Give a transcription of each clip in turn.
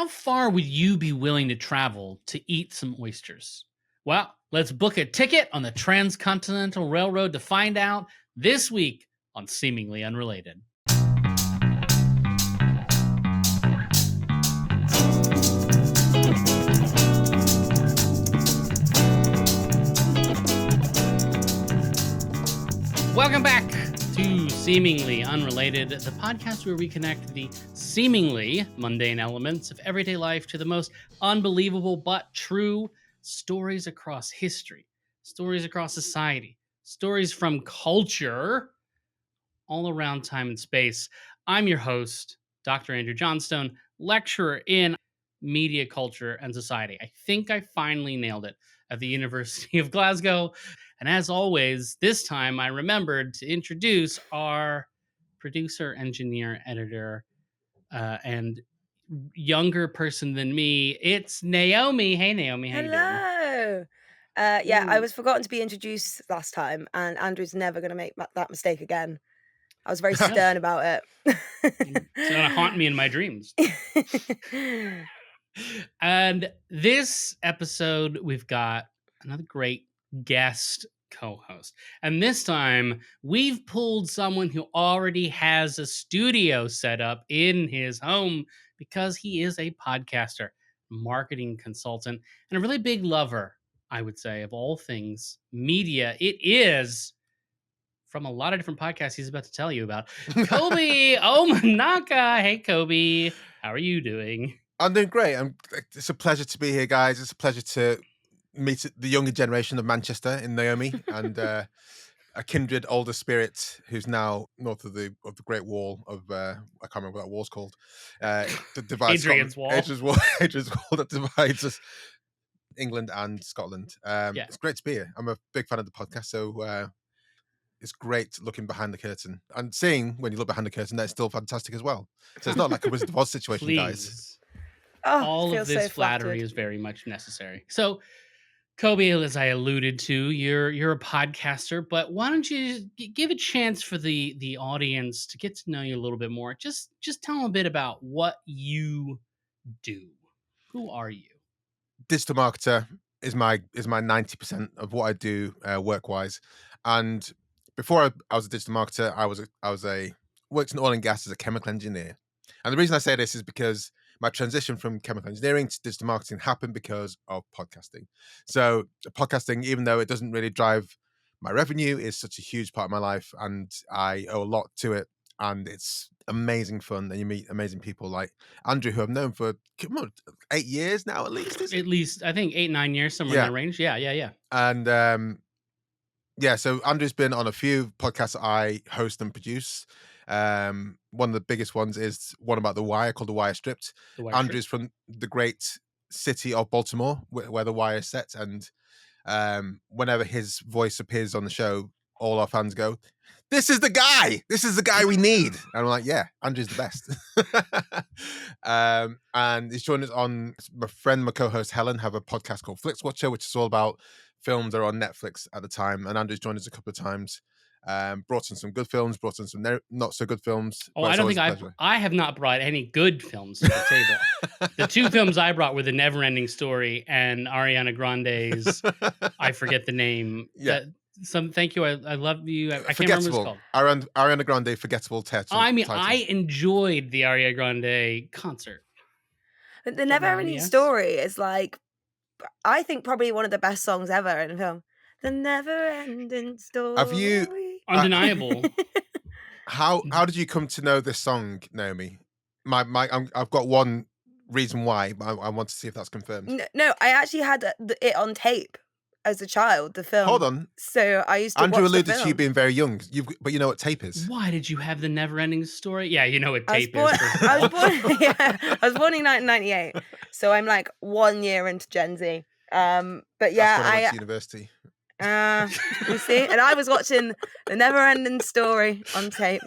how far would you be willing to travel to eat some oysters? Well, let's book a ticket on the Transcontinental Railroad to find out this week on Seemingly Unrelated. Welcome back to Seemingly Unrelated, the podcast where we connect the seemingly mundane elements of everyday life to the most unbelievable but true stories across history, stories across society, stories from culture all around time and space. I'm your host, Dr. Andrew Johnstone, lecturer in media, culture, and society. I think I finally nailed it at the University of Glasgow. And as always, this time I remembered to introduce our producer, engineer, editor, and younger person than me. It's Naomi. Hey, Naomi. How you doing? Hello. Yeah, I was forgotten to be introduced last time, and Andrew's never going to make that mistake again. I was very stern about it. It's going to haunt me in my dreams. And this episode, we've got another great guest co-host. And this time, we've pulled someone who already has a studio set up in his home because he is a podcaster, marketing consultant, and a really big lover, I would say, of all things media. It is from a lot of different podcasts he's about to tell you about. Kobi Omenaka. Hey, Kobe. How are you doing? I'm doing great. It's a pleasure to be here, guys. It's a pleasure to meet the younger generation of Manchester in Naomi and a kindred older spirit who's now north of the Great Wall of I can't remember what that wall's called. That divides Adrian's Wall. Adrian's Wall that divides us, England and Scotland. It's great to be here. I'm a big fan of the podcast, so it's great looking behind the curtain and seeing when you look behind the curtain that it's still fantastic as well. So it's not like a Wizard of Oz situation, guys. Oh, all of this flattery is very much necessary. So, Kobe, as I alluded to, you're a podcaster, but why don't you give a chance for the audience to get to know you a little bit more? Just tell them a bit about what you do. Who are you? Digital marketer is my 90% of what I do work wise, and before I was a digital marketer, I worked in oil and gas as a chemical engineer. And the reason I say this is because my transition from chemical engineering to digital marketing happened because of podcasting. So podcasting, even though it doesn't really drive my revenue, is such a huge part of my life, and I owe a lot to it. And it's amazing fun, and you meet amazing people like Andrew, who I've known for 8 years now, at least. At least I think 8-9 years, somewhere in that range. Yeah. And so Andrew's been on a few podcasts I host and produce. One of the biggest ones is one about The Wire called The Wire Stripped. Andrew's from the great city of Baltimore, where The Wire is set, and whenever his voice appears on the show, all our fans go, "This is the guy! This is the guy we need!" And I'm like, yeah, Andrew's the best. And he's joined us on, my friend, my co-host Helen, have a podcast called Flix Watcher, which is all about films that are on Netflix at the time. And Andrew's joined us a couple of times. Brought in some good films, brought in some not so good films. Oh, I don't think I have not brought any good films to the table. The two films I brought were The Neverending Story and Ariana Grande's I forget the name. Yeah. Thank you. I love you. I can't remember what it's called. Ariana Grande, Forgettable Title. I mean, I enjoyed the Ariana Grande concert. But The Neverending Story is like, I think probably one of the best songs ever in a film. The Neverending Story. Have you? Undeniable. How did you come to know this song, Naomi? I've got one reason why, but I want to see if that's confirmed. No, I actually had it on tape as a child, the film. Hold on. So I used to Andrew watch alluded the film. to you being very young, but you know what tape is. Why did you have The Neverending Story? Yeah, you know what tape is. I was born in 1998, so I'm like 1 year into Gen Z. But yeah, I went to university. You see, and I was watching The Neverending Story on tape.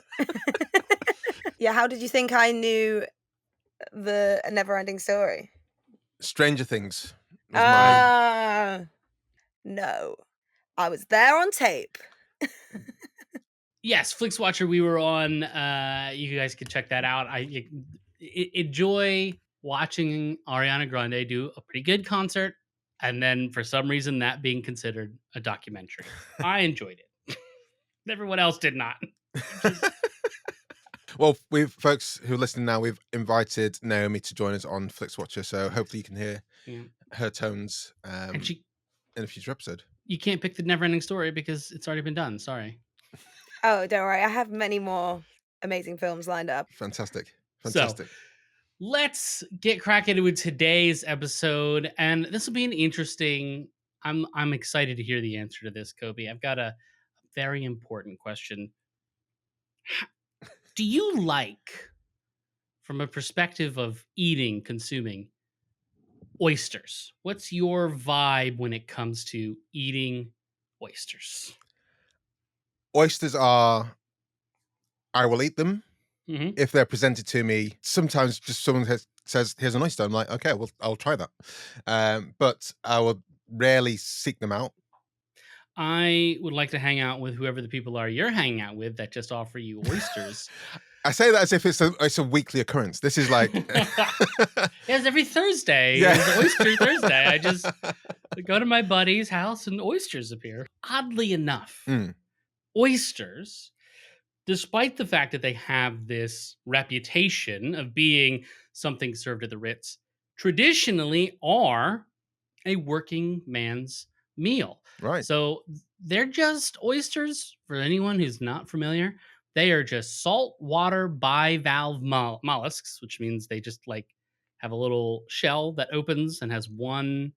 Yeah, how did you think I knew the Neverending Story? Stranger Things. No, I was there on tape. Yes, Flix Watcher. We were on. You guys can check that out. Enjoy watching Ariana Grande do a pretty good concert, and then for some reason that being considered a documentary. I enjoyed it. Everyone else did not. Well, we've folks who are listening now, we've invited Naomi to join us on FlixWatcher, so hopefully you can hear her tones And in a future episode. You can't pick the never-ending story because it's already been done. Sorry. Oh, don't worry. I have many more amazing films lined up. Fantastic. So let's get cracking with today's episode, and this will be an interesting. I'm excited to hear the answer to this, Kobe. I've got a very important question. Do you like, from a perspective of eating, consuming, oysters? What's your vibe when it comes to eating oysters? Oysters are, I will eat them if they're presented to me. Sometimes just someone says, here's an oyster. I'm like, okay, well, I'll try that. But I will rarely seek them out. I would like to hang out with whoever the people are you're hanging out with that just offer you oysters. I say that as if it's a weekly occurrence. This is like yes, every Thursday. Yeah. It's Oyster Thursday. I just go to my buddy's house and oysters appear. Oddly enough, oysters, despite the fact that they have this reputation of being something served at the Ritz, traditionally are a working man's meal. Right. So they're just oysters, for anyone who's not familiar. They are just saltwater bivalve mollusks, which means they just like have a little shell that opens and has one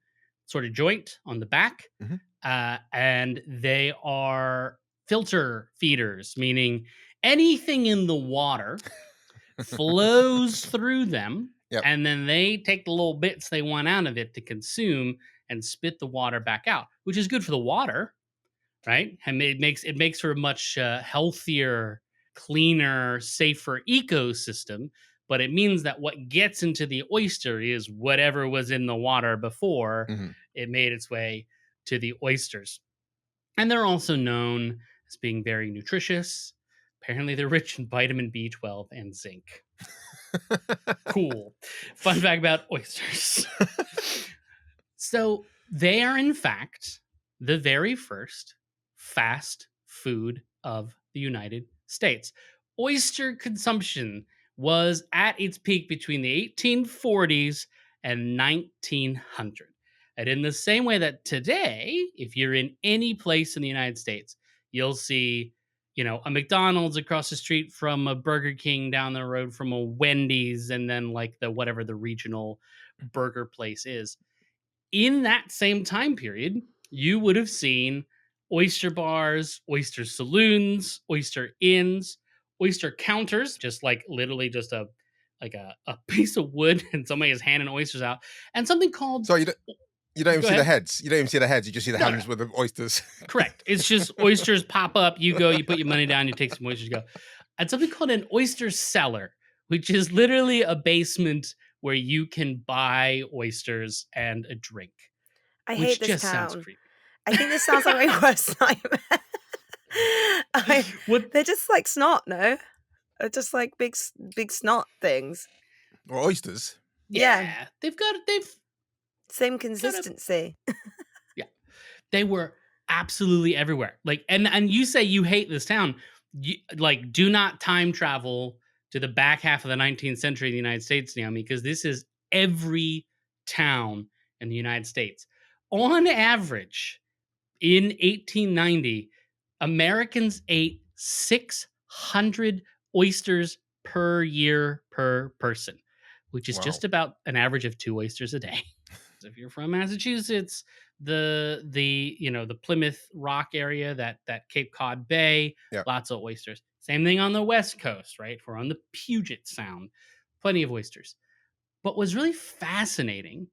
sort of joint on the back. And they are filter feeders, meaning anything in the water flows through them. Yep. And then they take the little bits they want out of it to consume and spit the water back out, which is good for the water, right? And it makes for a much healthier, cleaner, safer ecosystem. But it means that what gets into the oyster is whatever was in the water before it made its way to the oysters. And they're also known as being very nutritious. Apparently, they're rich in vitamin B12 and zinc. Cool. Fun fact about oysters. So they are, in fact, the very first fast food of the United States. Oyster consumption was at its peak between the 1840s and 1900. And in the same way that today, if you're in any place in the United States, you'll see, a McDonald's across the street from a Burger King, down the road from a Wendy's, and then like whatever the regional burger place is. In that same time period, you would have seen oyster bars, oyster saloons, oyster inns, oyster counters, just like literally just a piece of wood and somebody is handing oysters out, and something called. So you don't even see the heads. You don't even see the heads. You just see the hands with the oysters. Correct. It's just oysters pop up. You go, you put your money down, you take some oysters, you go. And something called an oyster cellar, which is literally a basement where you can buy oysters and a drink. I hate this just town. Sounds creepy. I think this sounds like my worst nightmare. They're just like snot, no? They're just like big snot things. Or oysters. Yeah. They've same consistency. Yeah. They were absolutely everywhere. Like, and you say you hate this town. Do not time travel to the back half of the 19th century in the United States, Naomi, because this is every town in the United States. On average, in 1890, Americans ate 600 oysters per year per person, which is just about an average of 2 oysters a day. If you're from Massachusetts, the Plymouth Rock area, that Cape Cod Bay, lots of oysters. Same thing on the West Coast, right? If we're on the Puget Sound, plenty of oysters. But what's really fascinating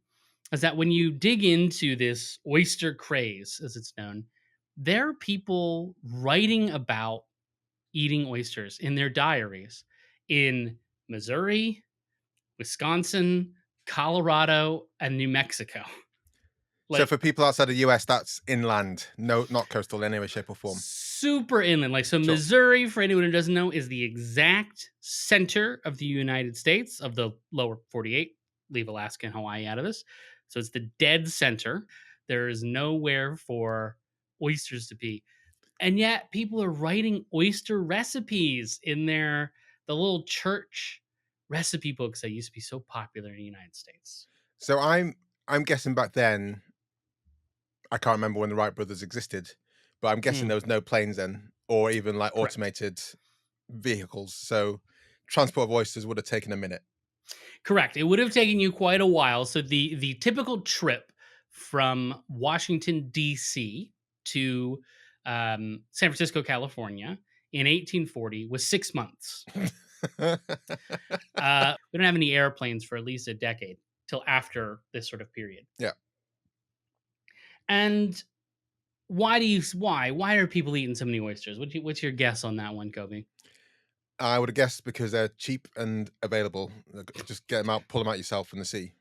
is that when you dig into this oyster craze, as it's known, there are people writing about eating oysters in their diaries in Missouri, Wisconsin, Colorado, and New Mexico. So for people outside the US, that's inland, not coastal in any way, shape, or form. Super inland. Missouri, for anyone who doesn't know, is the exact center of the United States, of the lower 48. leave Alaska and Hawaii out of this. So it's the dead center. There is nowhere for oysters to be. And yet people are writing oyster recipes in the little church recipe books that used to be so popular in the United States. So I'm guessing back then, I can't remember when the Wright brothers existed, but I'm guessing Mm, there was no planes then, or even like correct. automated vehicles. So transport of oysters would have taken a minute. Correct. It would have taken you quite a while. So the typical trip from Washington D.C. to San Francisco, California, in 1840 was 6 months. We don't have any airplanes for at least a decade till after this sort of period. Yeah. And why are people eating so many oysters? What's your guess on that one, Kobe? I would have guessed because they're cheap and available. Just get them out, pull them out yourself from the sea.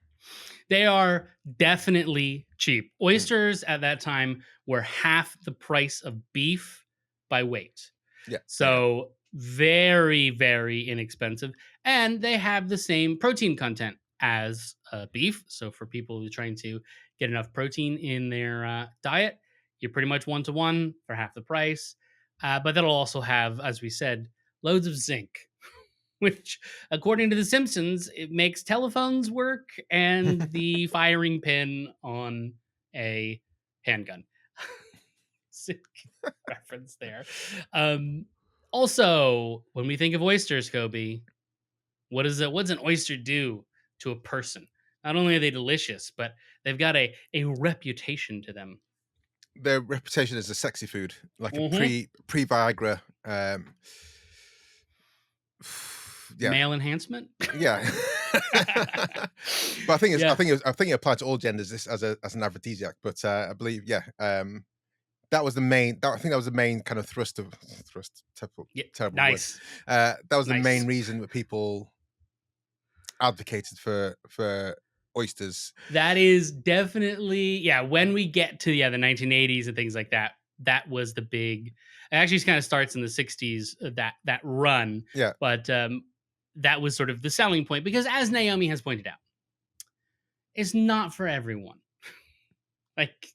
They are definitely cheap. Oysters at that time were half the price of beef by weight. Yeah. So very, very inexpensive. And they have the same protein content as beef. So for people who are trying to get enough protein in their diet, you're pretty much 1-to-1 for half the price. But that'll also have, as we said, loads of zinc, which, according to The Simpsons, it makes telephones work and the firing pin on a handgun. Sick reference there. Also, when we think of oysters, Kobe, what's an oyster do to a person? Not only are they delicious, but they've got a reputation to them. Their reputation as a sexy food, like a Mm-hmm. pre Viagra. Yeah, Male enhancement. yeah. But I think Yeah. I think it applied to all genders this as an aphrodisiac. But I believe, yeah, that was the main. I think that was the main kind of thrust. Terrible, Yeah. terrible word. Nice. That was the Nice. main reason that people advocated for oysters. That is definitely, yeah. When we get to the 1980s and things like that, that was the big. It actually kind of starts in the 60s, that run, Yeah, but that was sort of the selling point because, as Naomi has pointed out, it's not for everyone. Like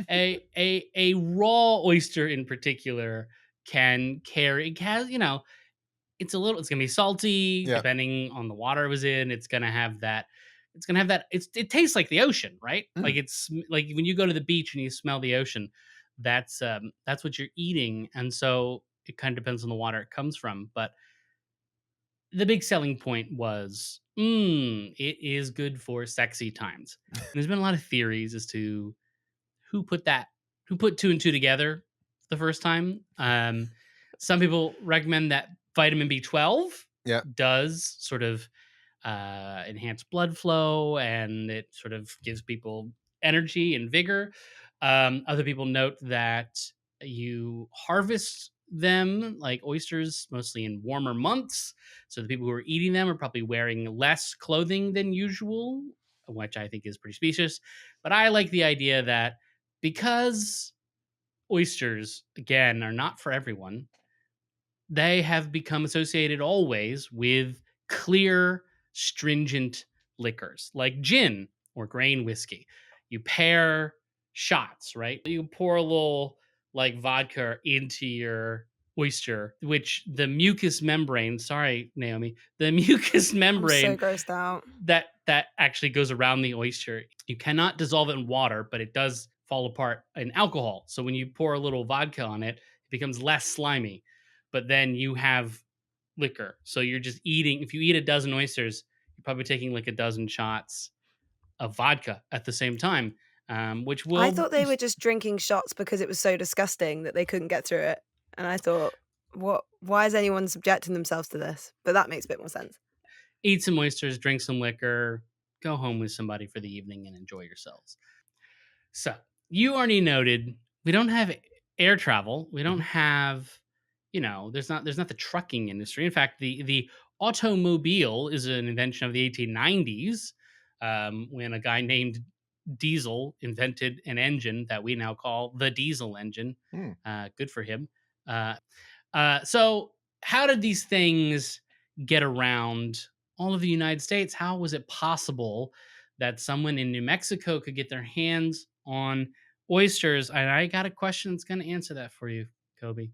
a raw oyster in particular can carry. It has, it's gonna be salty yeah. depending on the water it was in. It tastes like the ocean, right? Like Mm. it's like when you go to the beach and you smell the ocean, that's what you're eating. And so it kind of depends on the water it comes from. But the big selling point was it is good for sexy times. And there's been a lot of theories as to who put that who put two and two together the first time. Some people recommend that vitamin B12 Yeah. does sort of enhance blood flow and it sort of gives people energy and vigor. Other people note that you harvest them like oysters mostly in warmer months. So the people who are eating them are probably wearing less clothing than usual, which I think is pretty specious. But I like the idea that because oysters, again, are not for everyone, they have become associated always with clear, stringent liquors like gin or grain whiskey. You pair shots, right? You pour a little like vodka into your oyster, which the mucous membrane, sorry, Naomi, the mucous I'm so membrane grossed out. that actually goes around the oyster. You cannot dissolve it in water, but it does fall apart in alcohol. So when you pour a little vodka on it, it becomes less slimy. But then you have liquor. So you're just eating. If you eat a dozen oysters, you're probably taking like a dozen shots of vodka at the same time, which I will. thought they were just drinking shots because it was so disgusting that they couldn't get through it. And I thought, what? Why is anyone subjecting themselves to this? But that makes a bit more sense. Eat some oysters, drink some liquor, go home with somebody for the evening and enjoy yourselves. So you already noted we don't have air travel. We don't Mhm. have, there's not the trucking industry. In fact, the automobile is an invention of the 1890s, when a guy named Diesel invented an engine that we now call the diesel engine. Mm. Good for him. So how did these things get around all of the United States, how was it possible that someone in New Mexico could get their hands on oysters? And I got a question that's going to answer that for you, Kobe.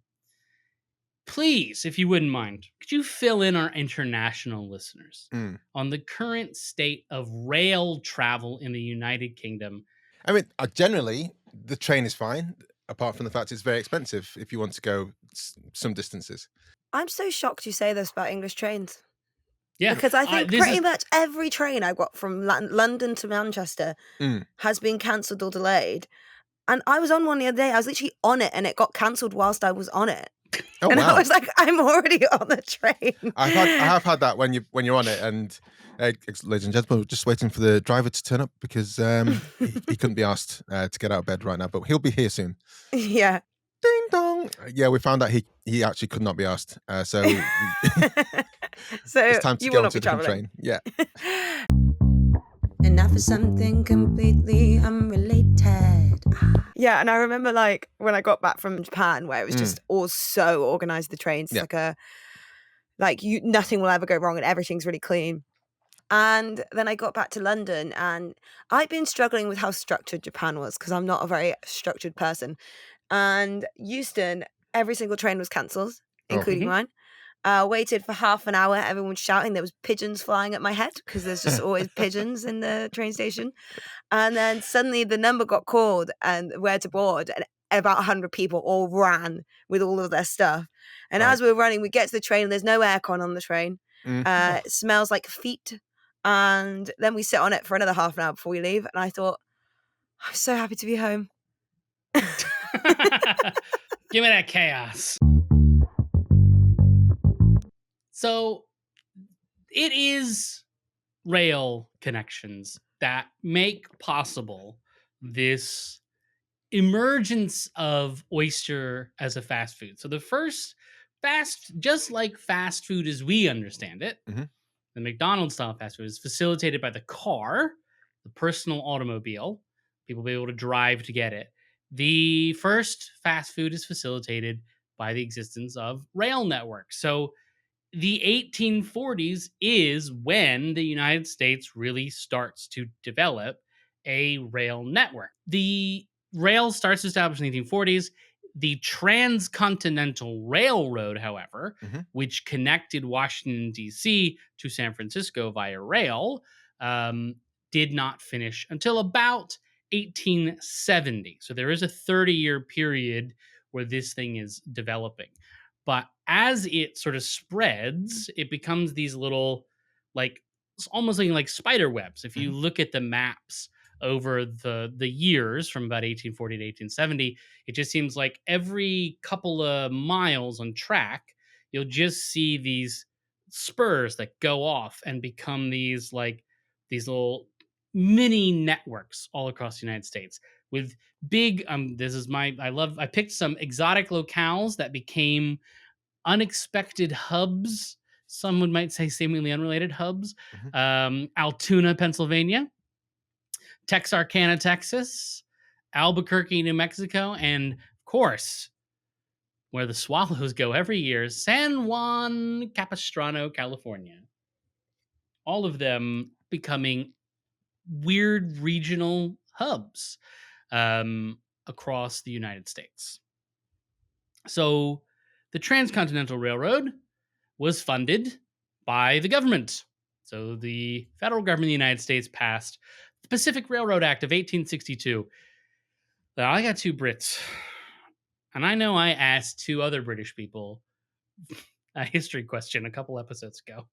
Please, if you wouldn't mind, could you fill in our international listeners on the current state of rail travel in the United Kingdom? I mean, generally, the train is fine, apart from the fact it's very expensive if you want to go some distances. I'm so shocked you say this about English trains. Yeah. Because I think pretty much every train I got from London to Manchester has been cancelled or delayed. And I was on one the other day. I was literally on it, and it got cancelled whilst I was on it. Oh, and wow. I was like, I'm already on the train. I have had that when you're on it, and ladies and gentlemen, we're just waiting for the driver to turn up because he couldn't be asked to get out of bed right now, but he'll be here soon. Yeah. Ding dong. Yeah, we found out he actually could not be asked. So so it's time to you go will onto not be a different traveling. train. Yeah. And now for something completely unrelated. Yeah, and I remember like when I got back from Japan, where it was just all so organized. The trains, nothing will ever go wrong, and everything's really clean. And then I got back to London, and I'd been struggling with how structured Japan was because I'm not a very structured person. And Euston, every single train was cancelled, including mine. Waited for half an hour. Everyone was shouting. There was pigeons flying at my head because there's just always pigeons in the train station. And then suddenly the number got called and where to board, and about 100 people all ran with all of their stuff. And as we were running, we get to the train, and there's no aircon on the train. It smells like feet. And then we sit on it for another half an hour before we leave. And I thought, I'm so happy to be home. Give me that chaos. So it is rail connections that make possible this emergence of Oyster as a fast food. So the first just like fast food as we understand it, the McDonald's style fast food is facilitated by the car, the personal automobile. People be able to drive to get it. The first fast food is facilitated by the existence of rail networks. So the 1840s is when the United States really starts to develop a rail network. The rail starts to establish in the 1840s. The Transcontinental Railroad, however, which connected Washington, D.C. to San Francisco via rail, did not finish until about 1870. So there is a 30-year period where this thing is developing. But as it sort of spreads, it becomes these little, like, almost like spider webs. If you look at the maps over the years from about 1840 to 1870, it just seems like every couple of miles on track, you'll just see these spurs that go off and become these little mini networks all across the United States with big I picked some exotic locales that became unexpected hubs. Someone might say seemingly unrelated hubs. Altoona, Pennsylvania, Texarkana, Texas, Albuquerque, New Mexico, and of course, where the Swallows go every year, San Juan Capistrano, California. All of them becoming weird regional hubs across the United States. So the Transcontinental Railroad was funded by the government. So the federal government of the United States passed the Pacific Railroad Act of 1862. Now, I got two Brits, and I know I asked two other British people a history question a couple episodes ago,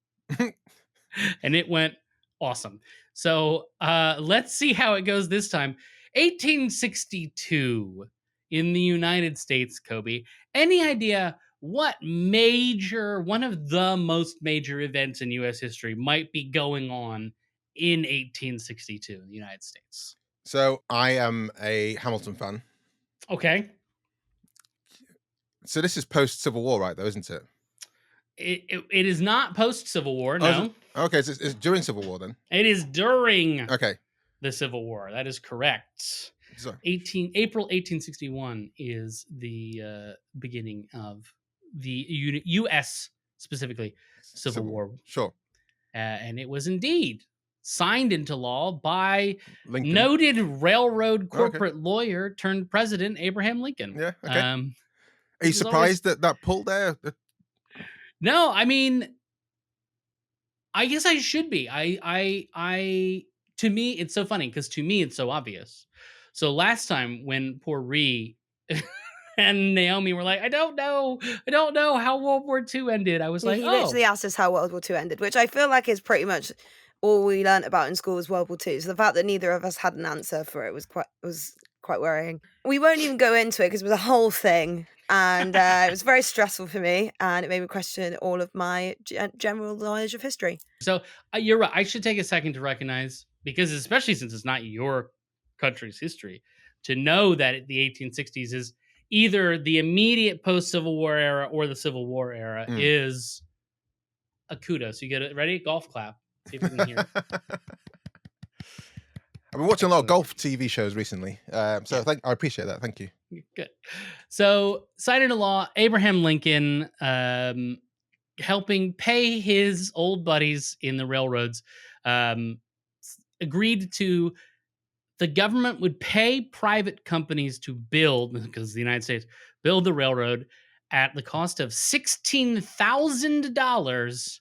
and it went awesome. So let's see how it goes this time. 1862 in the United States, Kobe. Any idea what one of the most major events in U.S. history might be going on in 1862 in the United States? So I am a Hamilton fan. Okay. So this is post-Civil War, right, though, isn't it? It is not post-Civil War, no. Okay, so it's during Civil War, then? It is during the Civil War. That is correct. Sorry. April 1861 is the beginning of the U.S., specifically, Civil War. Sure. and it was indeed signed into law by Lincoln. noted railroad Okay. corporate lawyer turned president Abraham Lincoln. Yeah. Okay. Are you Which is always surprised that that pull there? no. I mean, I guess I should be. To me, it's so funny because to me, it's so obvious. So last time when poor Ree and Naomi were like, I don't know how World War II ended. I was like, He oh, literally asked us how World War II ended, which I feel like is pretty much all we learnt about in school was World War II. So the fact that neither of us had an answer for it was quite worrying. We won't even go into it because it was a whole thing, and it was very stressful for me, and it made me question all of my general knowledge of history. so you're right. I should take a second to recognize, because especially since it's not your country's history, to know that the 1860s is either the immediate post Civil War era or the Civil War era Mm. is a kudos. You get it ready? Golf clap. See if we can hear it. I've been watching a lot of Excellent. golf TV shows recently, so Yeah. I appreciate that. Thank you. Good. So, signed into law, Abraham Lincoln helping pay his old buddies in the railroads, um, agreed to the government would pay private companies to build, because the United States build the railroad at the cost of $16,000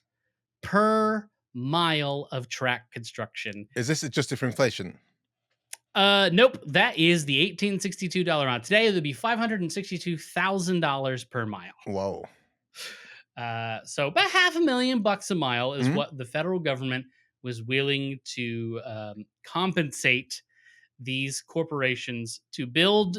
per mile of track construction. Is this adjusted for inflation? Nope. That is the $1,862 amount. Today, it would be $562,000 per mile. Whoa. So about $500,000 a mile is Mhm. what the federal government was willing to compensate these corporations to build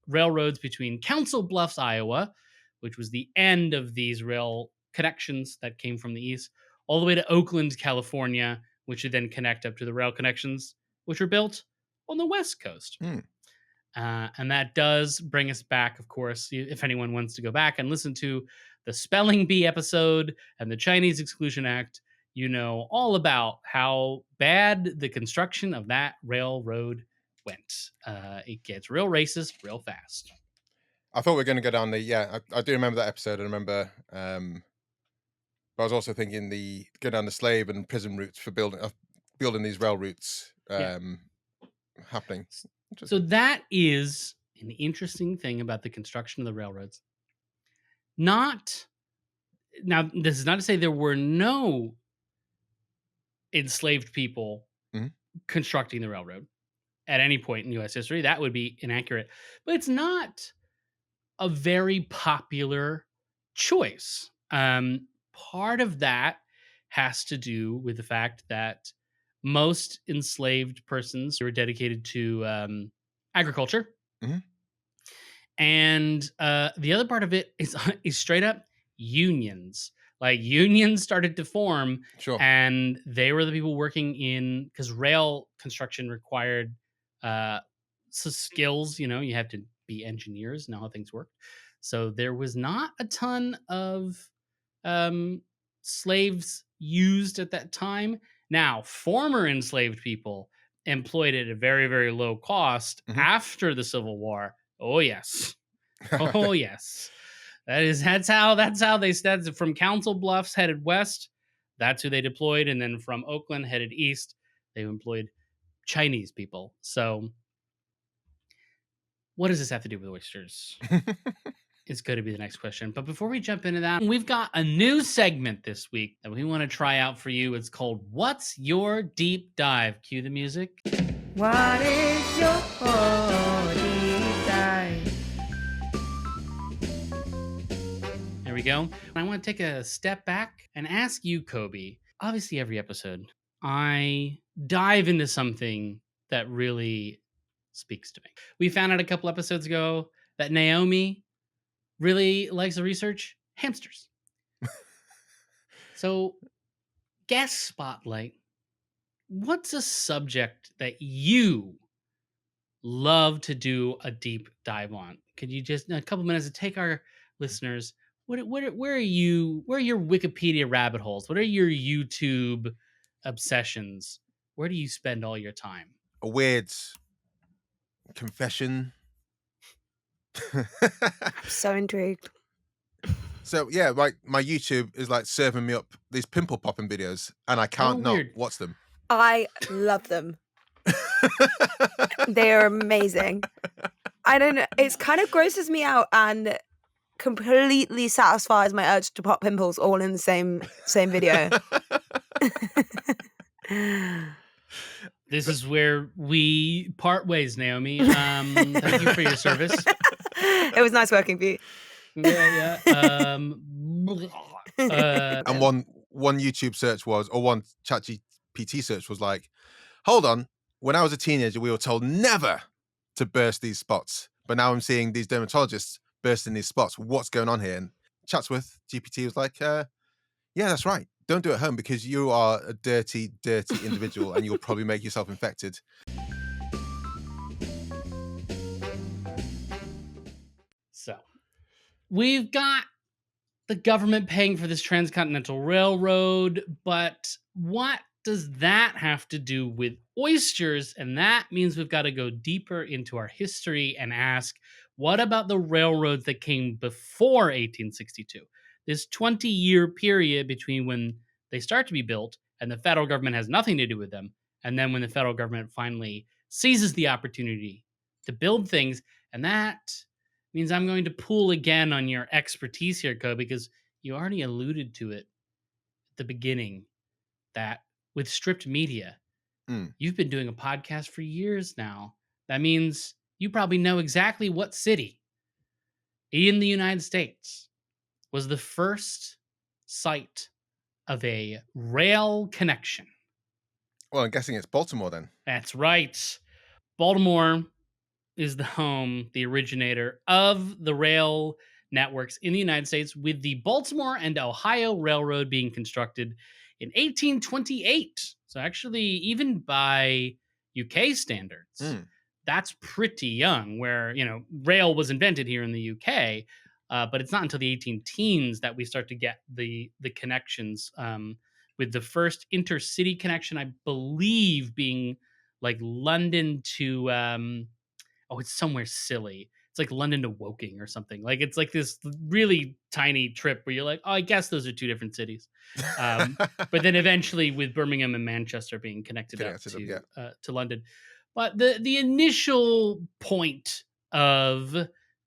railroads between Council Bluffs, Iowa, which was the end of these rail connections that came from the east, all the way to Oakland, California, which would then connect up to the rail connections, which were built on the west coast. Mm. And that does bring us back, of course, if anyone wants to go back and listen to the Spelling Bee episode and the Chinese Exclusion Act, you know all about how bad the construction of that railroad went. It gets real racist real fast. I thought we were going to go down I do remember that episode. I remember, but I was also thinking go down the slave and prison routes for building these rail routes Yeah. happening. So Interesting. that is an interesting thing about the construction of the railroads. Not now, this is not to say there were no enslaved people Mhm. constructing the railroad at any point in US history. That would be inaccurate. But it's not a very popular choice. Part of that has to do with the fact that most enslaved persons were dedicated to agriculture. Mhm. And the other part of it is, is straight up unions. Like unions started to form, Sure. and they were the people working in, because rail construction required skills. You know, you have to be engineers, know how things work. So there was not a ton of slaves used at that time. Now, former enslaved people employed at a very, very low cost Mhm. after the Civil War. Oh yes. Oh yes. That's from Council Bluffs headed west. That's who they deployed. And then from Oakland headed east, they employed Chinese people. So what does this have to do with oysters? Is going to be the next question. But before we jump into that, we've got a new segment this week that we want to try out for you. It's called What's Your Deep Dive? Cue the music. What is your deep dive? There we go. I want to take a step back and ask you, Kobe. Obviously, every episode, I dive into something that really speaks to me. We found out a couple episodes ago that Naomi really likes to research hamsters. So, guest spotlight. What's a subject that you love to do a deep dive on? Could you just, in a couple minutes, to take our listeners? Where are you? Where are your Wikipedia rabbit holes? What are your YouTube obsessions? Where do you spend all your time? A weird confession. I'm so intrigued. So yeah, like my YouTube is like serving me up these pimple popping videos, and I Oh, can't not weird. watch them. I love them. They are amazing. I don't know, it's kind of grosses me out and completely satisfies my urge to pop pimples all in the same video. This is where we part ways, Naomi. Thank you for your service. It was nice working with Yeah, yeah. And one YouTube search was, or one ChatGPT search was like, hold on, when I was a teenager, we were told never to burst these spots, but now I'm seeing these dermatologists bursting these spots. What's going on here? And Chatsworth GPT was like, yeah, that's right. Don't do it at home because you are a dirty, dirty individual, and you'll probably make yourself infected. So we've got the government paying for this Transcontinental Railroad, but what does that have to do with oysters? And that means we've got to go deeper into our history and ask, what about the railroads that came before 1862? This 20-year period between when they start to be built and the federal government has nothing to do with them, and then when the federal government finally seizes the opportunity to build things, and that means I'm going to pull again on your expertise here, Kobe, because you already alluded to it at the beginning that with stripped media, Mm. you've been doing a podcast for years now. That means you probably know exactly what city in the United States was the first site of a rail connection. Well, I'm guessing it's Baltimore then. That's right. Baltimore is the home, the originator of the rail networks in the United States, with the Baltimore and Ohio Railroad being constructed in 1828. So, actually, even by UK standards, Mm. that's pretty young, where, rail was invented here in the UK. But it's not until the 18 teens that we start to get the connections, with the first intercity connection, I believe, being like London to oh, it's somewhere silly. It's like London to Woking or something. Like it's like this really tiny trip where you're like, oh, I guess those are two different cities. But then eventually, with Birmingham and Manchester being connected up Connected up, yeah. to London, but the initial point of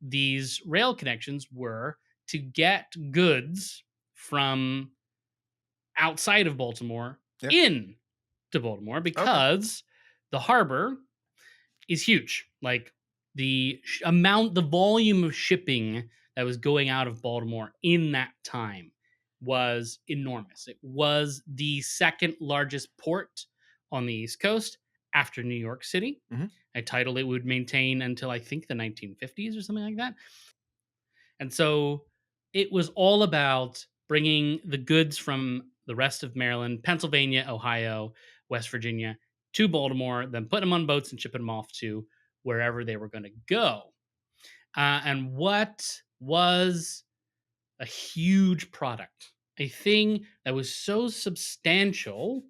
these rail connections were to get goods from outside of Baltimore Yeah. in to Baltimore, Okay. because the harbor is huge. Like the volume of shipping that was going out of Baltimore in that time was enormous. It was the second largest port on the East Coast after New York City, Mhm. a title it would maintain until I think the 1950s or something like that. And so it was all about bringing the goods from the rest of Maryland, Pennsylvania, Ohio, West Virginia to Baltimore, then putting them on boats and shipping them off to wherever they were going to go. And what was a huge product, a thing that was so substantial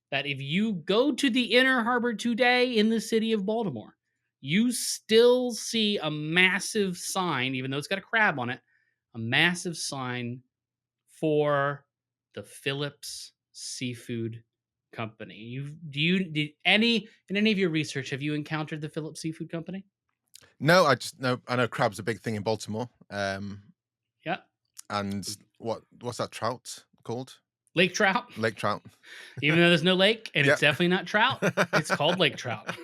that if you go to the Inner Harbor today in the city of Baltimore, you still see a massive sign, even though it's got a crab on it, a massive sign for the Phillips Seafood Company. Did any in any of your research have you encountered the Phillips Seafood Company? No, I know crab's a big thing in Baltimore. Yeah, And what's that trout called? lake trout. Lake trout. Even though there's no lake and Yeah. it's definitely not trout, it's called lake trout.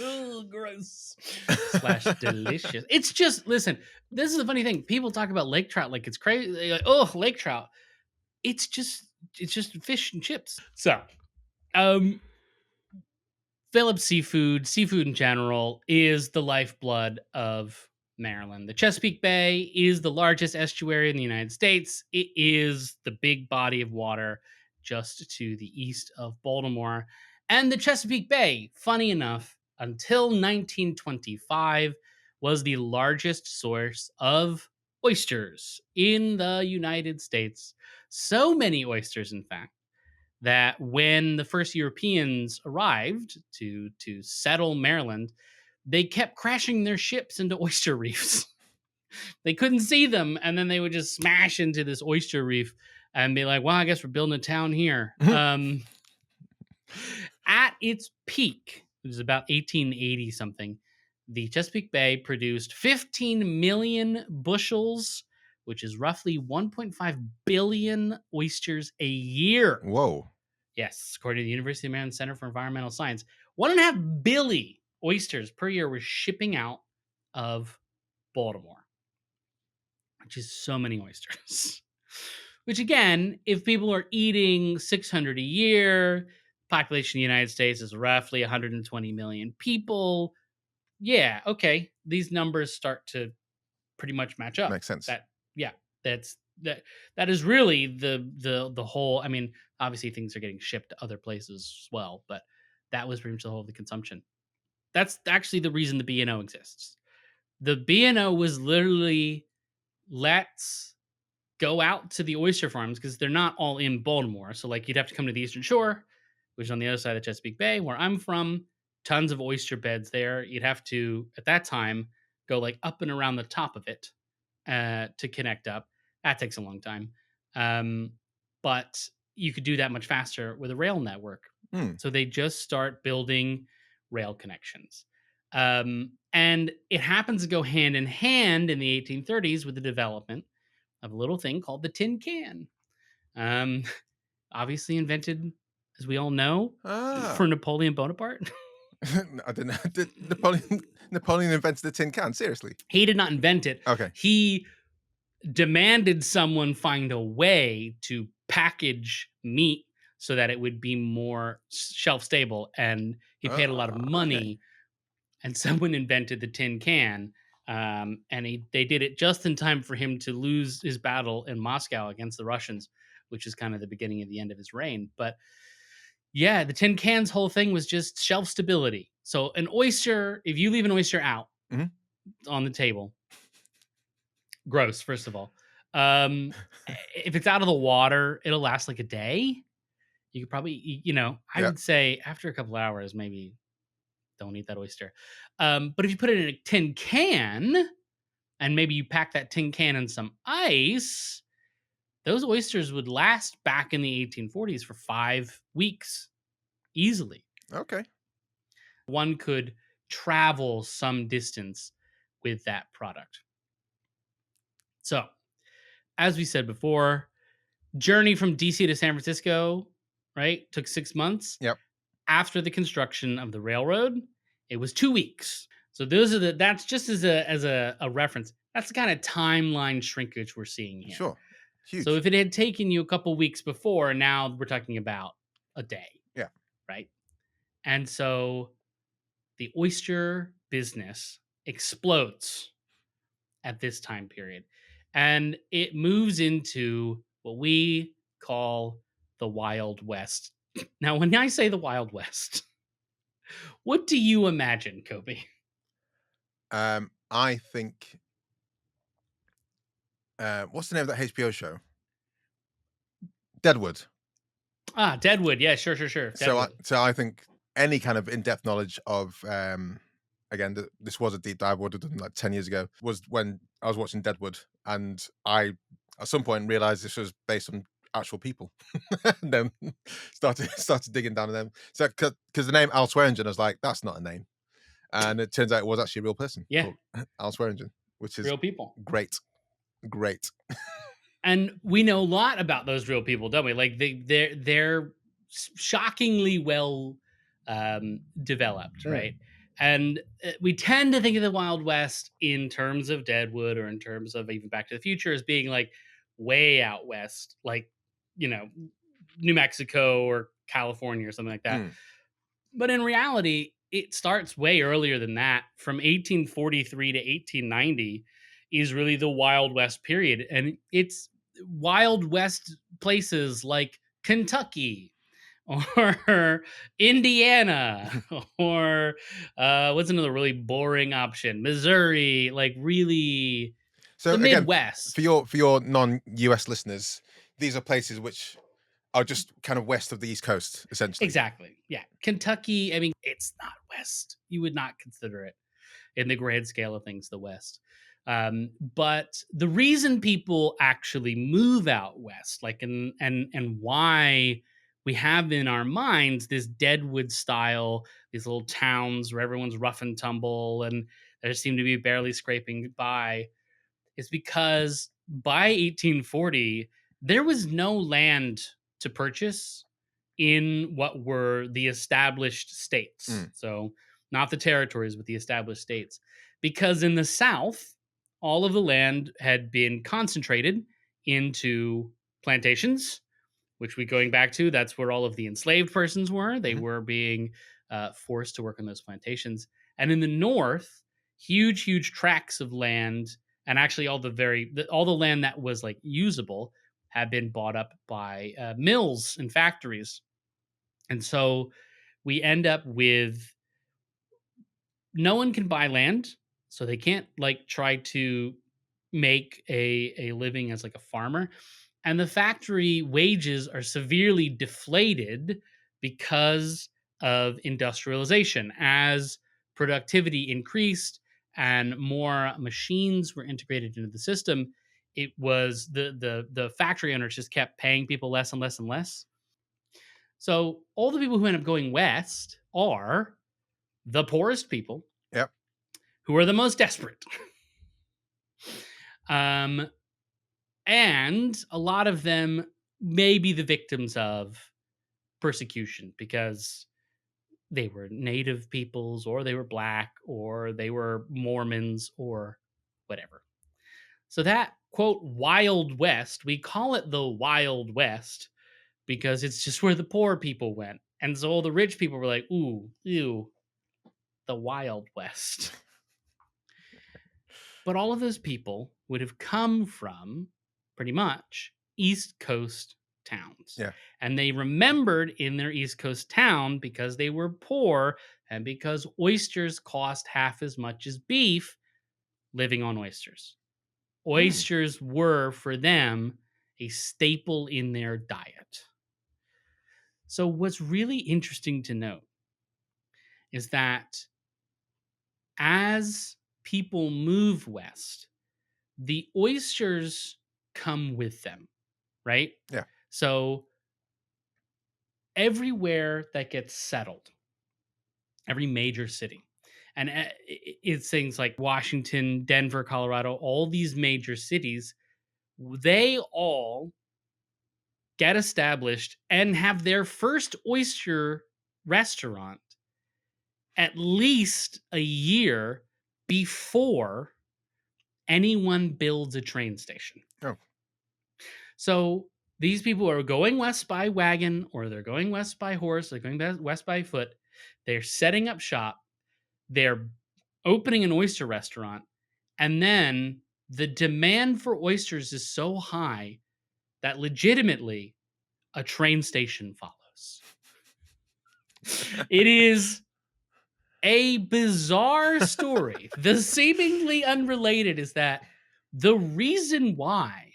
Oh, gross. Slash delicious. It's just, listen, this is the funny thing. People talk about lake trout like it's crazy. They're like, oh, lake trout. It's just fish and chips. So, um, Phillips seafood in general, is the lifeblood of Maryland. The Chesapeake Bay is the largest estuary in the United States. It is the big body of water just to the east of Baltimore. And the Chesapeake Bay, funny enough, until 1925, was the largest source of oysters in the United States. So many oysters, in fact, that when the first Europeans arrived to settle Maryland, they kept crashing their ships into oyster reefs. They couldn't see them, and then they would just smash into this oyster reef and be like, "Well, I guess we're building a town here." At its peak, it was about 1880 something. The Chesapeake Bay produced 15 million bushels, which is roughly 1.5 billion oysters a year. Whoa. Yes, according to the University of Maryland Center for Environmental Science, 1.5 billion oysters per year were shipping out of Baltimore, which is so many oysters. Which again, if people are eating 600 a year, population of the United States is roughly 120 million people. Yeah, okay, these numbers start to pretty much match up. Makes sense. Yeah, that's that is really the whole. I mean, obviously things are getting shipped to other places as well, but that was pretty much the whole of the consumption. That's actually the reason the B&O exists. The B&O was literally, let's go out to the oyster farms because they're not all in Baltimore. So like you'd have to come to the Eastern Shore, which is on the other side of the Chesapeake Bay, where I'm from. Tons of oyster beds there. You'd have to, at that time, go like up and around the top of it to connect up. That takes a long time. But you could do that much faster with a rail network. So they just start building rail connections. And it happens to go hand in hand in the 1830s with the development of a little thing called the tin can. Obviously invented, as we all know, for Napoleon Bonaparte. I didn't know. Did Napoleon invented the tin can? Seriously? He did not invent it. Okay. He demanded someone find a way to package meat so that it would be more shelf stable, and he paid a lot of money. Okay. And someone invented the tin can, and they did it just in time for him to lose his battle in Moscow against the Russians, which is kind of the beginning of the end of his reign. But yeah, the tin can's whole thing was just shelf stability. So an oyster, if you leave an oyster out on the table, gross, first of all. If it's out of the water, it'll last like a day. You could probably, I would say after a couple hours, maybe don't eat that oyster. But if you put it in a tin can and maybe you pack that tin can in some ice, those oysters would last back in the 1840s for 5 weeks easily. Okay. One could travel some distance with that product. So, as we said before, journey from DC to San Francisco, right, took 6 months. Yep. After the construction of the railroad, it was 2 weeks. So that's just as a reference. That's the kind of timeline shrinkage we're seeing here. Sure. Huge. So if it had taken you a couple weeks before, now we're talking about a day. Yeah. Right. And so the oyster business explodes at this time period. And it moves into what we call the Wild West. Now, when I say the Wild West, what do you imagine, Kobe? I think. What's the name of that HBO show? Deadwood. Deadwood. Yeah, sure. Deadwood. So I think any kind of in-depth knowledge of, again, this was a deep dive. I would have done like 10 years ago. Was when I was watching Deadwood, and I at some point realized this was based on actual people, and then started digging down on them. So because the name Al Swearingen, I was like, that's not a name, and it turns out it was actually a real person. Yeah, Al Swearingen, which is real people. Great. And we know a lot about those real people, don't we? Like they're shockingly well developed, right? And we tend to think of the Wild West in terms of Deadwood or in terms of even Back to the Future as being like way out west, like New Mexico or California or something like that. But in reality, it starts way earlier than that. From 1843 to 1890 is really the Wild West period. And it's Wild West places like Kentucky or Indiana or what's another really boring option? Missouri, like really so the again, Midwest. For your non-US listeners, these are places which are just kind of west of the East Coast, essentially. Exactly. Yeah. Kentucky, I mean, it's not west. You would not consider it in the grand scale of things the West. But the reason people actually move out west, like and why we have in our minds this Deadwood style, these little towns where everyone's rough and tumble, and there seem to be barely scraping by, is because by 1840 there was no land to purchase in what were the established states. Mm. So, not the territories, but the established states. Because in the South, all of the land had been concentrated into plantations, which we going back to, that's where all of the enslaved persons were. They Mhm. were being forced to work on those plantations. And in the North, huge tracts of land, and actually all the land that was like usable had been bought up by mills and factories. And so we end up with no one can buy land, so they can't like try to make a living as like a farmer. And the factory wages are severely deflated because of industrialization. As productivity increased and more machines were integrated into the system, it was the factory owners just kept paying people less and less and less. So all the people who end up going west are the poorest people Yep. who are the most desperate. Um, and a lot of them may be the victims of persecution because they were native peoples, or they were black, or they were Mormons, or whatever. So that quote Wild West, we call it the Wild West because it's just where the poor people went. And so all the rich people were like, ooh, ew, the Wild West. But all of those people would have come from pretty much East Coast towns. Yeah. And they remembered in their East Coast town because they were poor and because oysters cost half as much as beef living on oysters. Mm. Oysters were for them a staple in their diet. So, what's really interesting to note is that as people move west, the oysters come with them, right? Yeah. So everywhere that gets settled, every major city, and it's things like Washington, Denver, Colorado, all these major cities, they all get established and have their first oyster restaurant at least a year before anyone builds a train station. Oh. So these people are going west by wagon, or they're going west by horse, they're going west by foot. They're setting up shop, they're opening an oyster restaurant, and then the demand for oysters is so high that legitimately a train station follows. It is a bizarre story. The seemingly unrelated is that the reason why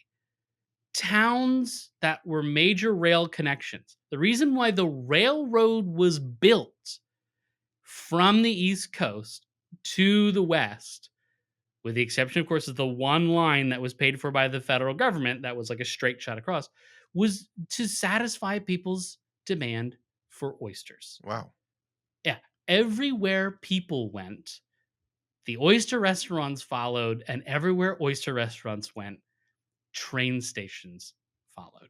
towns that were major rail connections, the reason why the railroad was built from the East Coast to the West, with the exception, of course, of the one line that was paid for by the federal government that was like a straight shot across, was to satisfy people's demand for oysters. Wow. Yeah. Everywhere people went, the oyster restaurants followed, and everywhere oyster restaurants went, train stations followed.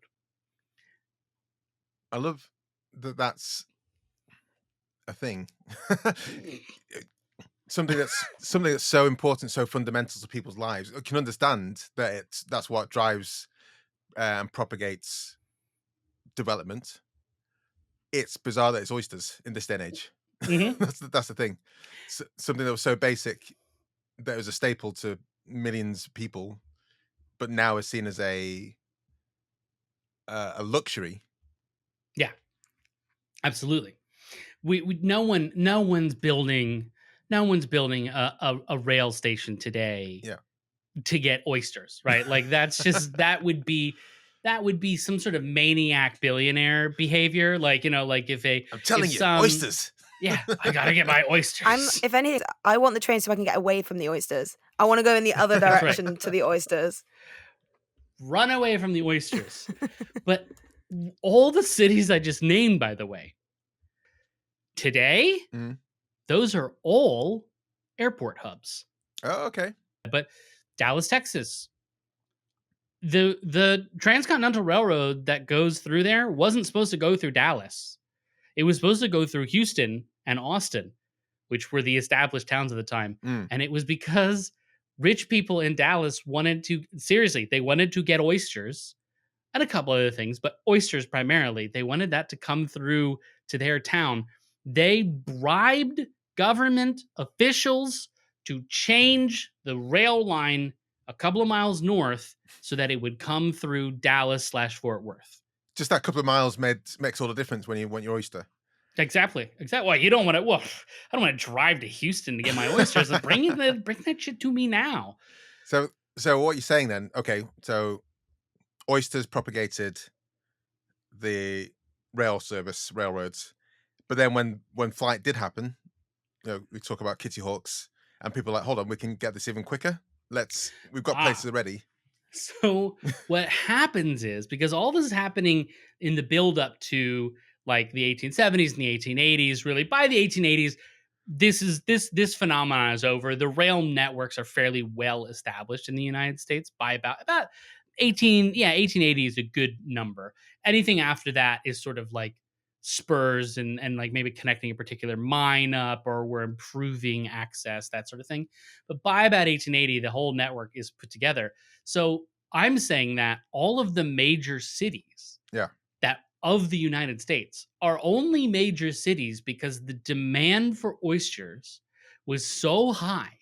I love that that's a thing. something that's so important, so fundamental to people's lives. I can understand that that's what drives and propagates development. It's bizarre that it's oysters in this day and age. Mm-hmm. That's the thing. Something that was so basic that it was a staple to millions of people, but now is seen as a luxury. Yeah, absolutely. We no one's building a rail station today Yeah. to get oysters, right? Like that's just that would be some sort of maniac billionaire behavior. Like, like if I'm telling you, some oysters. Yeah, I gotta get my oysters. If anything, I want the train so I can get away from the oysters. I wanna go in the other That's right. direction to the oysters. Run away from the oysters. But all the cities I just named, by the way, today, Mhm. those are all airport hubs. Oh, okay. But Dallas, Texas, the Transcontinental Railroad that goes through there wasn't supposed to go through Dallas. It was supposed to go through Houston and Austin, which were the established towns at the time. Mm. And it was because rich people in Dallas wanted to, seriously, they wanted to get oysters and a couple other things, but oysters primarily. They wanted that to come through to their town. They bribed government officials to change the rail line a couple of miles north so that it would come through Dallas slash Fort Worth. Just that couple of miles makes all the difference when you want your oyster. Exactly. Exactly. Well, you don't want to. Well, I don't want to drive to Houston to get my oysters. Bring that shit to me now. So, so what you're saying then? Okay, so oysters propagated the railroads, but then when flight did happen, we talk about Kitty Hawks, and people are like, hold on, we can get this even quicker. We've got Ah, places ready. so what happens is because all this is happening in the build up to like the 1870s and the 1880s, really by the 1880s, this phenomenon is over. The rail networks are fairly well established in the United States by about 1880 is a good number. Anything after that is sort of like spurs and like maybe connecting a particular mine up or we're improving access, that sort of thing. But by about 1880, the whole network is put together. So I'm saying that all of the major cities Yeah. that of the United States are only major cities because the demand for oysters was so high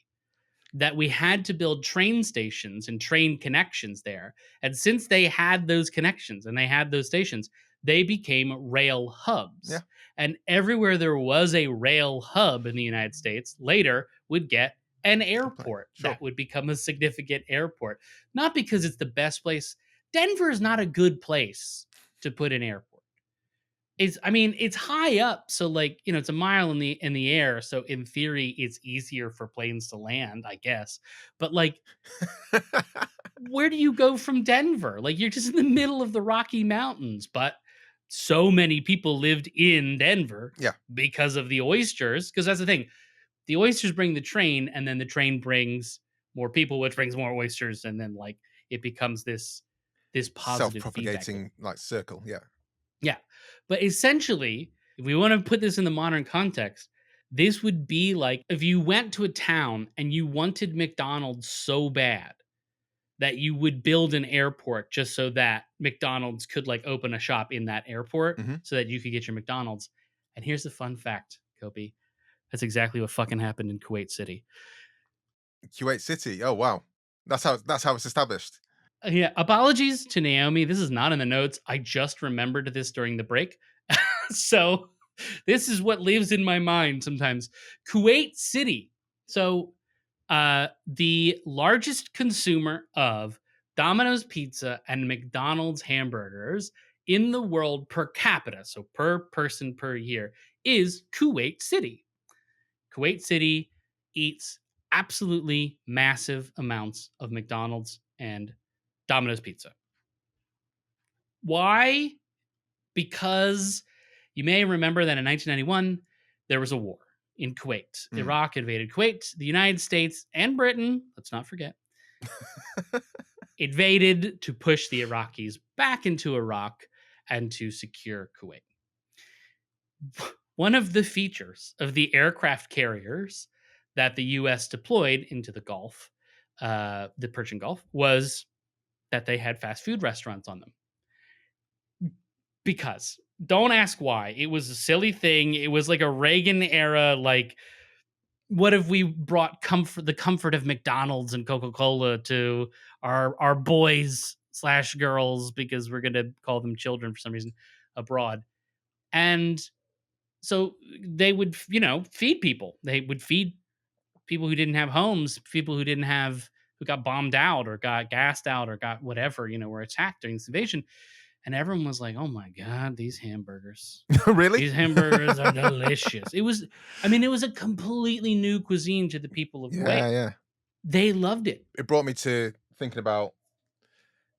that we had to build train stations and train connections there. And since they had those connections and they had those stations, they became rail Yeah. hubs. And everywhere there was a rail hub in the United States later would get an airport Sure. that would become a significant airport. Not because it's the best place. Denver is not a good place to put an airport. It's high up, so like, it's a mile in the air, so in theory it's easier for planes to land, I guess. But like, where do you go from Denver? Like you're just in the middle of the Rocky Mountains, but so many people lived in Denver Yeah. because of the oysters, because that's the thing. The oysters bring the train and then the train brings more people, which brings more oysters, and then like it becomes this positive feedback loop. Self-propagating like circle. Yeah. Yeah. But essentially, if we want to put this in the modern context, this would be like if you went to a town and you wanted McDonald's so bad that you would build an airport just so that McDonald's could like open a shop in that airport Hmm. so that you could get your McDonald's. And here's the fun fact, Kobe. That's exactly what fucking happened in Kuwait City. Kuwait City. Oh wow, that's how it's established. Yeah, apologies to Naomi. This is not in the notes. I just remembered this during the break. So this is what lives in my mind sometimes. Kuwait City. So the largest consumer of Domino's pizza and McDonald's hamburgers in the world per capita, so per person per year, is Kuwait City. Kuwait City eats absolutely massive amounts of McDonald's and Domino's pizza. Why? Because you may remember that in 1991, there was a war in Kuwait. Mm. Iraq invaded Kuwait. The United States and Britain, let's not forget, invaded to push the Iraqis back into Iraq and to secure Kuwait. One of the features of the aircraft carriers that the US deployed into the Gulf, the Persian Gulf, was that they had fast food restaurants on them. Because don't ask why. It was a silly thing. It was like a Reagan era, like, what if we brought the comfort of McDonald's and Coca-Cola to our boys slash girls, because we're gonna call them children for some reason abroad. And so they would, feed people. They would feed people who didn't have homes, people who got bombed out or got gassed out or got whatever, were attacked during this invasion. and everyone was like, "Oh my god, these hamburgers. Really? These hamburgers are delicious." It was I mean, it was a completely new cuisine to the people of Kuwait. Yeah, yeah. They loved it. It brought me to thinking about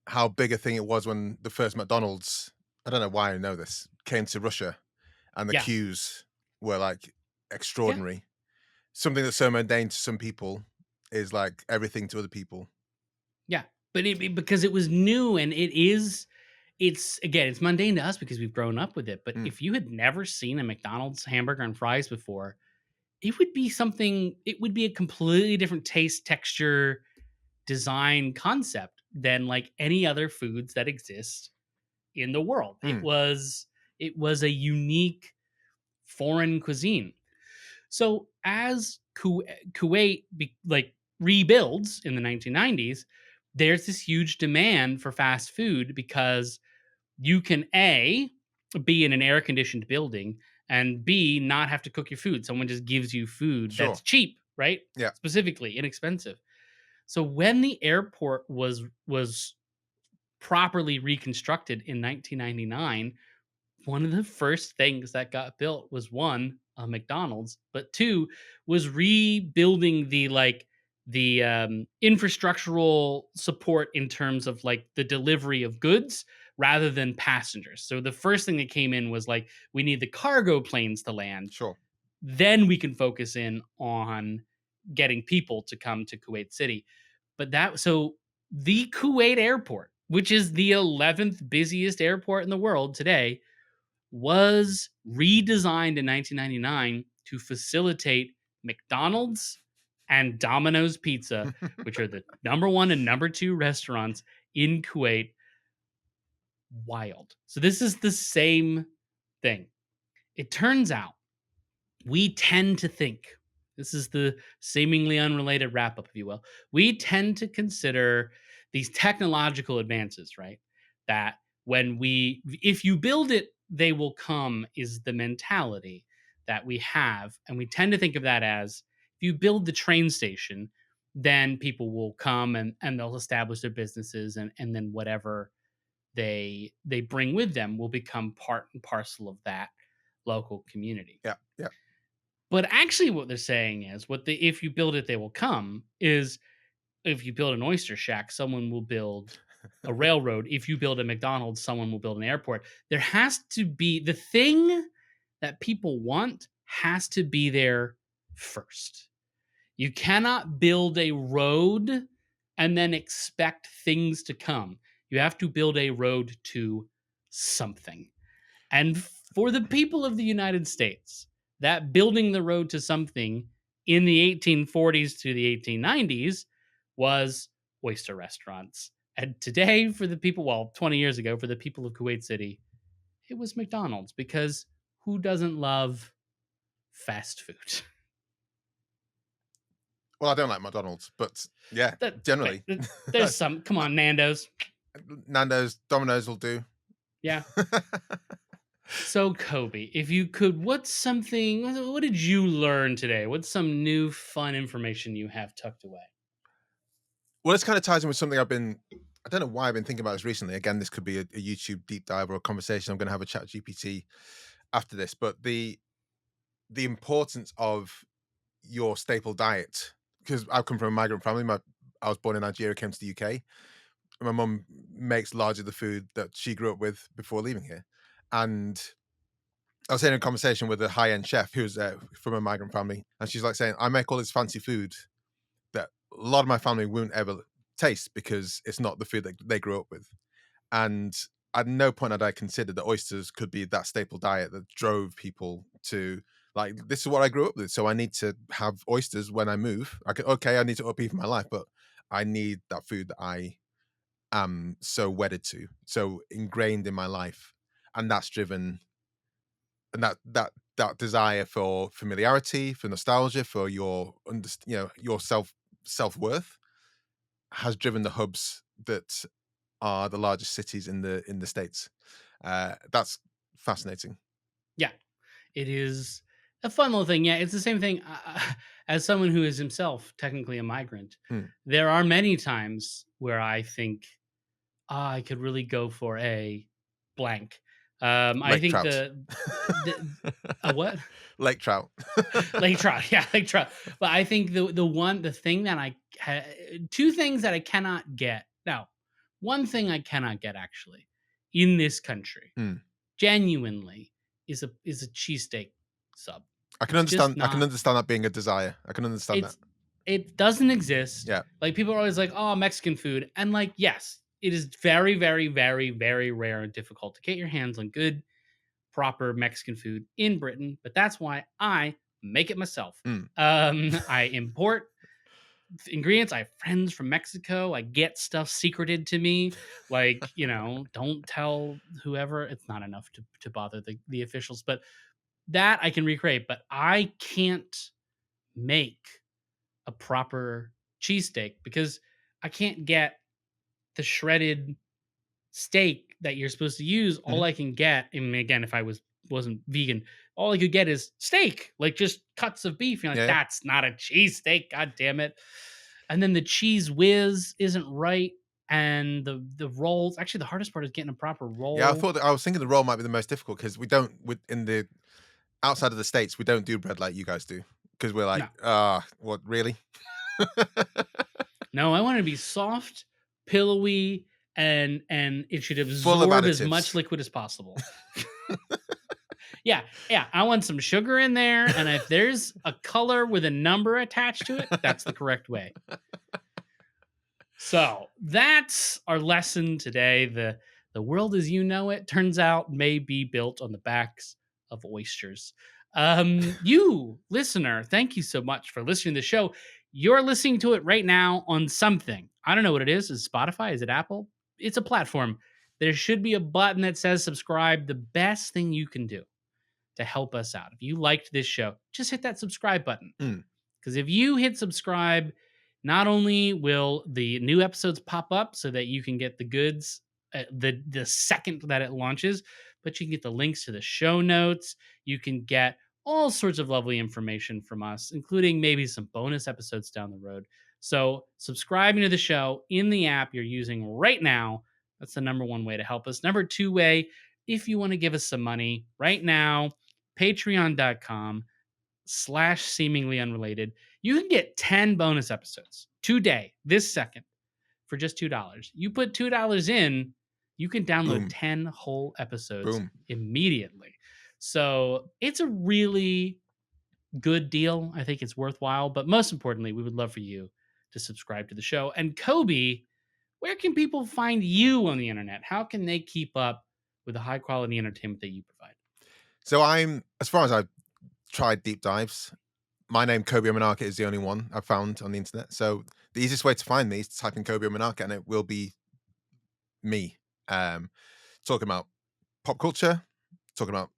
how big a thing it was when the first McDonald's, I don't know why I know this, came to Russia, and the Yeah. queues were, like, Yeah. extraordinary. Something that's so mundane to some people is, like, everything to other people. Yeah. But because it was new, and it's again, it's mundane to us because we've grown up with it, but Mm, if you had never seen a McDonald's hamburger and fries before, it would be a completely different taste, texture, design concept than like any other foods that exist in the world. mm, It was a unique foreign cuisine. So as Kuwait like rebuilds in the 1990s, there's this huge demand for fast food because you can A, be in an air conditioned building, and B, not have to cook your food. Someone just gives you food sure. that's cheap, right? Yeah. Specifically inexpensive. So when the airport was properly reconstructed in 1999, one of the first things that got built was one, a McDonald's, but two was rebuilding the infrastructural support in terms of like the delivery of goods rather than passengers. So the first thing that came in was like we need the cargo planes to land, Sure. then we can focus in on getting people to come to Kuwait City. But that so the Kuwait airport, which is the 11th busiest airport in the world today, was redesigned in 1999 to facilitate McDonald's and Domino's Pizza, which are the number 1 and number 2 restaurants in Kuwait. Wild. So this is the same thing. It turns out we tend to think, this is the seemingly unrelated wrap up, if you will. We tend to consider these technological advances, right? That if you build it, they will come, is the mentality that we have. And we tend to think of that as if you build the train station, then people will come and they'll establish their businesses, and then whatever they bring with them will become part and parcel of that local community. Yeah, yeah. But actually, what they're saying is, if you build it, they will come. Is if you build an oyster shack, someone will build a railroad. If you build a McDonald's, someone will build an airport. There has to be the thing that people want has to be there first. You cannot build a road and then expect things to come. You have to build a road to something. And for the people of the United States, that building the road to something in the 1840s to the 1890s was oyster restaurants. And today, for the people, well, 20 years ago, for the people of Kuwait City, it was McDonald's, because who doesn't love fast food? Well, I don't like McDonald's, but yeah, Wait, generally. there's some, come on, Nando's. Nando's, Domino's will do. Yeah. So, Kobe, if you could, what did you learn today? What's some new fun information you have tucked away? Well, this kind of ties in with something I don't know why I've been thinking about this recently. Again, this could be a YouTube deep dive or a conversation. I'm going to have a chat GPT after this, but the importance of your staple diet, because I come from a migrant family. I was born in Nigeria, came to the UK. My mum makes largely the food that she grew up with before leaving here, and I was having a conversation with a high end chef who's from a migrant family, and she's like saying, "I make all this fancy food that a lot of my family won't ever taste because it's not the food that they grew up with." And at no point had I considered that oysters could be that staple diet that drove people to, like, this is what I grew up with, so I need to have oysters when I move. Okay, I need to upheave my life, but I need that food that I am so wedded to, so ingrained in my life, and that's driven, and that desire for familiarity, for nostalgia, for your self-worth has driven the hubs that are the largest cities in the States. That's fascinating. Yeah, it is a fun little thing. Yeah, it's the same thing. As someone who is himself technically a migrant, Mm, there are many times where I think, I could really go for a blank. I Lake think trout. the a what? Lake trout. Lake trout, yeah, lake trout. But I think the thing that two things that I cannot get. No, one thing I cannot get actually in this country, Mm. genuinely, is a cheesesteak sub. I can It's just understand. I can not. understand that being a desire. I can understand that. It doesn't exist. Yeah. Like people are always like, "Oh, Mexican food," and like, yes, it is very, very, very, very rare and difficult to get your hands on good, proper Mexican food in Britain. But that's why I make it myself. Mm. I import ingredients. I have friends from Mexico. I get stuff secreted to me. Like, don't tell whoever. It's not enough to bother the officials, but that I can recreate. But I can't make a proper cheesesteak because I can't get the shredded steak that you're supposed to use. All Mhm. I can get, and again, if I wasn't vegan, all I could get is steak, like just cuts of beef. You're like, Yeah, yeah. that's not a cheesesteak, god damn it. And then the cheese whiz isn't right. And the rolls, actually the hardest part is getting a proper Yeah, roll. I was thinking the roll might be the most difficult because we don't in the outside of the States we don't do bread like you guys do because we're like, No. What really? No, I want it to be soft, pillowy, and it should Full of absorb as much additives. liquid as possible. Yeah. I want some sugar in there, and if there's a color with a number attached to it, that's the correct way. So that's our lesson today. The world as you know it turns out may be built on the backs of oysters. You listener, thank you so much for listening to the show. You're listening to it right now on something. I don't know what it is. Is it Spotify? Is it Apple? It's a platform. There should be a button that says subscribe. The best thing you can do to help us out. If you liked this show, just hit that subscribe button. Mm. Because if you hit subscribe, not only will the new episodes pop up so that you can get the goods the second that it launches, but you can get the links to the show notes. You can get all sorts of lovely information from us, including maybe some bonus episodes down the road. So subscribing to the show in the app you're using right now, that's the number one way to help us. Number two way, if you want to give us some money right now, patreon.com/seemingly unrelated. You can get 10 bonus episodes today, this second, for just $2. You put $2 in, you can download Boom. 10 whole episodes Boom. immediately. So it's a really good deal. I think it's worthwhile. But most importantly, we would love for you to subscribe to the show. And Kobe, where can people find you on the internet? How can they keep up with the high quality entertainment that you provide? So as far as I've tried deep dives, my name Kobi Omenaka is the only one I've found on the internet. So the easiest way to find me is to type in Kobi Omenaka and it will be me. Talking about pop culture, talking about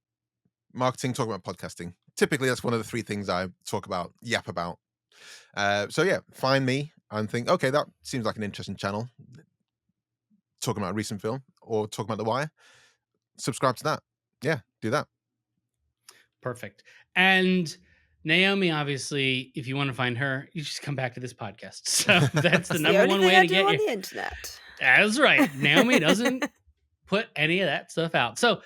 marketing, talking about podcasting. Typically that's one of the three things I yap about. So yeah, find me and think, okay, that seems like an interesting channel. Talking about a recent film or talking about The Wire. Subscribe to that. Yeah, do that. Perfect. And Naomi, obviously, if you want to find her, you just come back to this podcast. So that's the number one way to get on you the internet. That's right. Naomi doesn't put any of that stuff out. So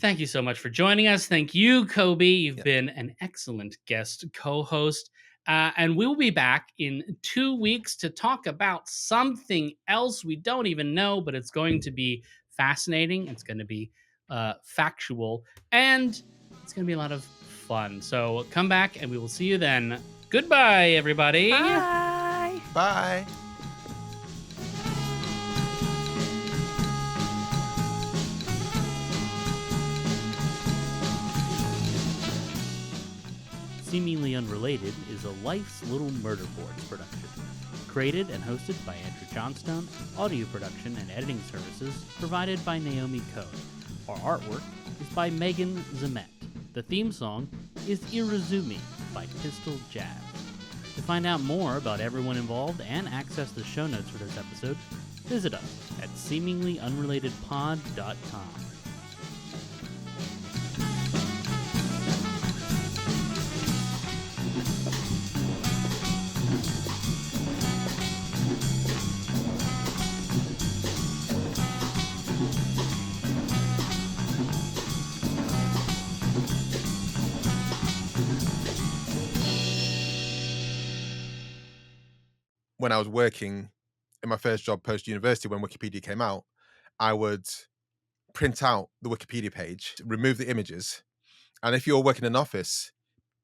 thank you so much for joining us. Thank you, Kobe. You've been an excellent guest co-host. And we'll be back in 2 weeks to talk about something else we don't even know, but it's going to be fascinating. It's going to be factual, and it's going to be a lot of fun. So come back and we will see you then. Goodbye, everybody. Bye. Bye. Seemingly Unrelated is a Life's Little Murder Boards production. Created and hosted by Andrew Johnstone, audio production and editing services provided by Naomi Coe. Our artwork is by Megan Zemet. The theme song is Irizumi by Pistol Jazz. To find out more about everyone involved and access the show notes for this episode, visit us at seeminglyunrelatedpod.com. when I was working in my first job post university, when Wikipedia came out, I would print out the Wikipedia page, remove the images. And if you're working in an office,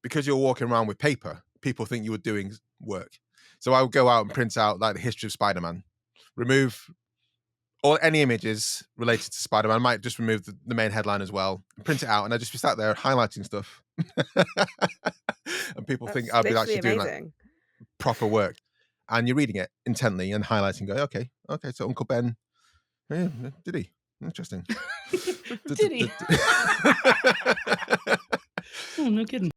because you're walking around with paper, people think you were doing work. So I would go out and print out like the history of Spider-Man, remove any images related to Spider-Man. I might just remove the main headline as well, and print it out, and I'd just be sat there highlighting stuff. And people think That's I'd be literally actually doing like amazing. proper work. And you're reading it intently and highlighting, going, okay, so Uncle Ben, yeah, did he? Interesting. Did he? Oh, no kidding.